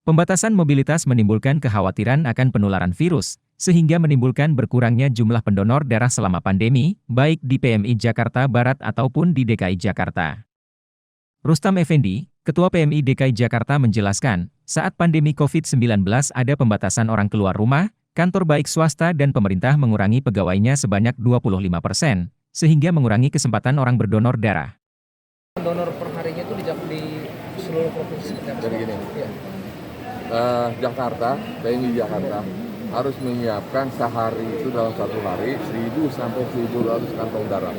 Pembatasan mobilitas menimbulkan kekhawatiran akan penularan virus, sehingga menimbulkan berkurangnya jumlah pendonor darah selama pandemi, baik di PMI Jakarta Barat ataupun di DKI Jakarta. Rustam Effendi, Ketua PMI DKI Jakarta menjelaskan, saat pandemi COVID-19 ada pembatasan orang keluar rumah, kantor baik swasta dan pemerintah mengurangi pegawainya sebanyak 25%, sehingga mengurangi kesempatan orang berdonor darah. Donor per harinya itu di seluruh provinsi. Jadi gini, ya. Jakarta, PMI Jakarta harus menyiapkan sehari itu dalam satu hari 1.000 sampai 1.200 kantong darah,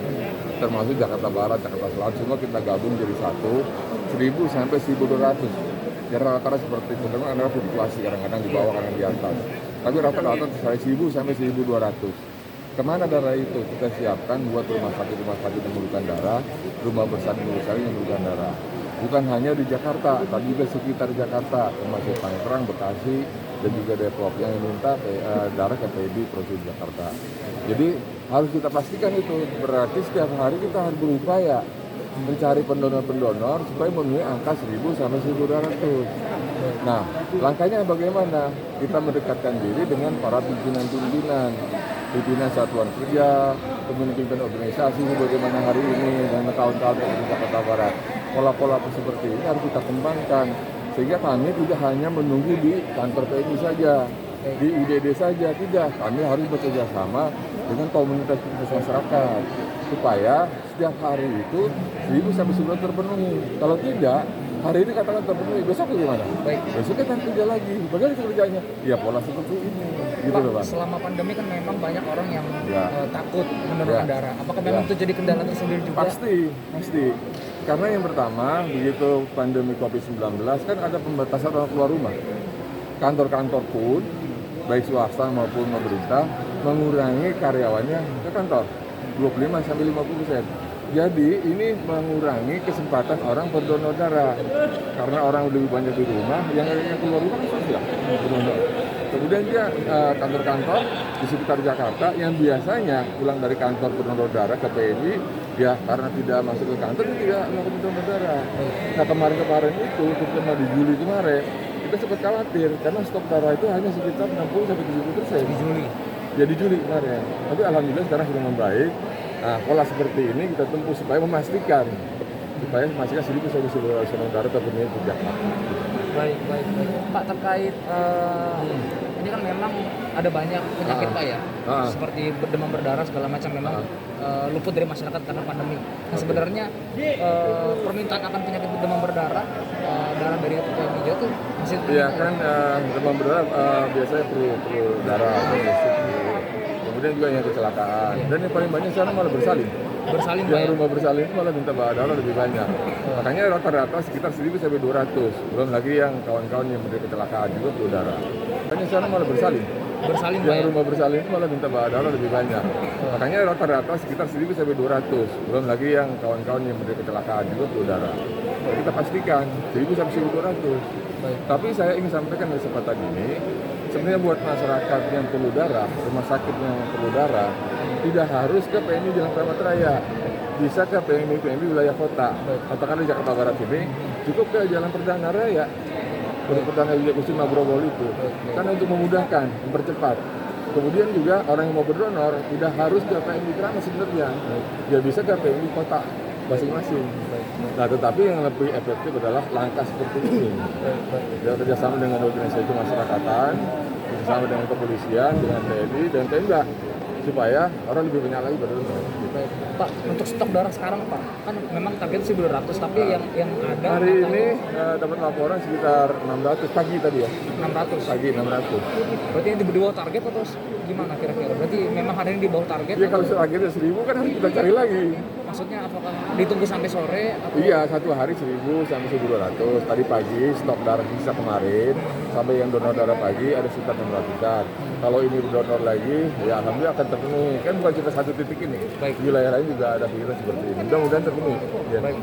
termasuk Jakarta Barat, Jakarta Selatan, semua kita gabung jadi satu, 1.000 sampai 1.200. Ya rata-rata seperti itu, memang ada fluktuasi kadang-kadang di bawah, kadang di atas. Tapi rata-rata dari 1.000 sampai 1.200. Kemana darah itu? Kita siapkan buat rumah sakit yang memerlukan darah, rumah bersama yang memerlukan darah. Bukan hanya di Jakarta, tapi juga sekitar Jakarta, termasuk Tangerang, Bekasi, dan juga Depok yang minta darah ke PMI Provinsi Jakarta. Jadi harus kita pastikan itu, berarti setiap hari kita harus berupaya mencari pendonor-pendonor supaya memenuhi angka 1.000 sampai 1.200. Nah, langkahnya bagaimana? Kita mendekatkan diri dengan para pimpinan satuan kerja, pemimpin organisasi bagaimana hari ini dan tahun-tahun di Jakarta Barat. Pola-pola seperti ini harus kita kembangkan sehingga kami tidak hanya menunggu di kantor PMI saja, di UDD saja, tidak. Kami harus bekerja sama dengan komunitas masyarakat supaya setiap hari itu 1.000 sampai 1.200 terpenuhi. Kalau tidak, hari ini katakan terpenuhi, besok bagaimana? Baik. Besok kita kerja lagi. Bagaimana kerjanya? Ya pola seperti ini. Gitu loh, Pak. Selama pandemi kan memang banyak orang yang takut mendonorkan Ya. darah. Apakah memang itu jadi kendala tersendiri juga? Pasti. Karena yang pertama, begitu pandemi COVID-19 kan ada pembatasan orang keluar rumah. Kantor-kantor pun, baik swasta maupun pemerintah, mengurangi karyawannya ke kantor 25-50%. Jadi ini mengurangi kesempatan orang berdonor darah. Karena orang lebih banyak di rumah, yang keluar rumah kan susah berdonor. Kemudian dia kantor-kantor di sekitar Jakarta yang biasanya pulang dari kantor berdonor darah ke PMI, ya karena tidak masuk ke kantor, dia tidak melakukan donor darah. Nah kemarin itu, terutama di Juli kemarin, kita sempat khawatir karena stok darah itu hanya sekitar 60-70%. Di Juli? Ya di Juli kemarin. Tapi alhamdulillah sekarang sudah membaik. Nah, pola seperti ini kita tempuh supaya memastikan 1.000 sampai 1.200 darah terpenuhi di Jakarta. Baik. Pak, terkait ini kan memang ada banyak penyakit Pak ya, seperti demam berdarah segala macam memang luput dari masyarakat karena pandemi. Nah sebenarnya permintaan akan penyakit demam berdarah, darah dari PMI itu masih Iya kan, demam berdarah biasanya perlu darah, kemudian juga yang kecelakaan, dan yang paling banyak sekarang malah bersalin. Pak Yang ya? rumah bersalin itu malah minta darah lebih banyak. Makanya rata-rata sekitar 1.000 sampai 200. Belum lagi yang kawan-kawan yang menderita kecelakaan juga perlu darah. Makanya sekarang malah bersalin. Pak Yang ya? rumah bersalin itu malah minta darah lebih banyak. Makanya rata-rata sekitar 1.000 sampai 200. Belum lagi yang kawan-kawan yang menderita kecelakaan juga perlu darah. Jadi kita pastikan 1.000 sampai 1.200. Tapi saya ingin sampaikan di kesempatan ini, sebenarnya buat masyarakat yang perlu darah, rumah sakit yang perlu darah, tidak harus ke PMI Jalan Keramat Raya, bisa ke PMI wilayah kota. Katakanlah di Jakarta Barat ini, cukup ke Jalan Perdana Raya, Perdana Kusuma Grogol itu, karena untuk memudahkan, mempercepat. Kemudian juga orang yang mau berdonor tidak harus ke PMI Keramat sebenarnya, dia bisa ke PMI kota masing-masing. Nah, tetapi yang lebih efektif adalah langkah seperti ini. Dia kerjasama dengan organisasi kemasyarakatan, bersama dengan kepolisian, dengan TNI dan Pemda, supaya orang lebih banyak lagi berdonor. Pak, untuk stok darah sekarang Pak, kan memang target 1.200, tapi yang ada hari ini dapat laporan sekitar 600 pagi tadi ya. 600. Pagi 600. Berarti ini di bawah target atau gimana kira-kira? Berarti memang hari ini di bawah target? Ya kalau targetnya 1.000 kan harus kita cari lagi. Maksudnya apakah ditunggu sampai sore? Atau? Iya, satu hari 1.000 sampai 1.200. Tadi pagi stok darah sisa kemarin sampai yang donor darah pagi ada sekitar 600-an. Kalau ini donor lagi, ya alhamdulillah akan terpenuhi. Kan bukan cuma satu titik ini. Baik. Wilayah lain juga ada kegiatan seperti ini. Mudah-mudahan terpenuhi. Ya. Baik.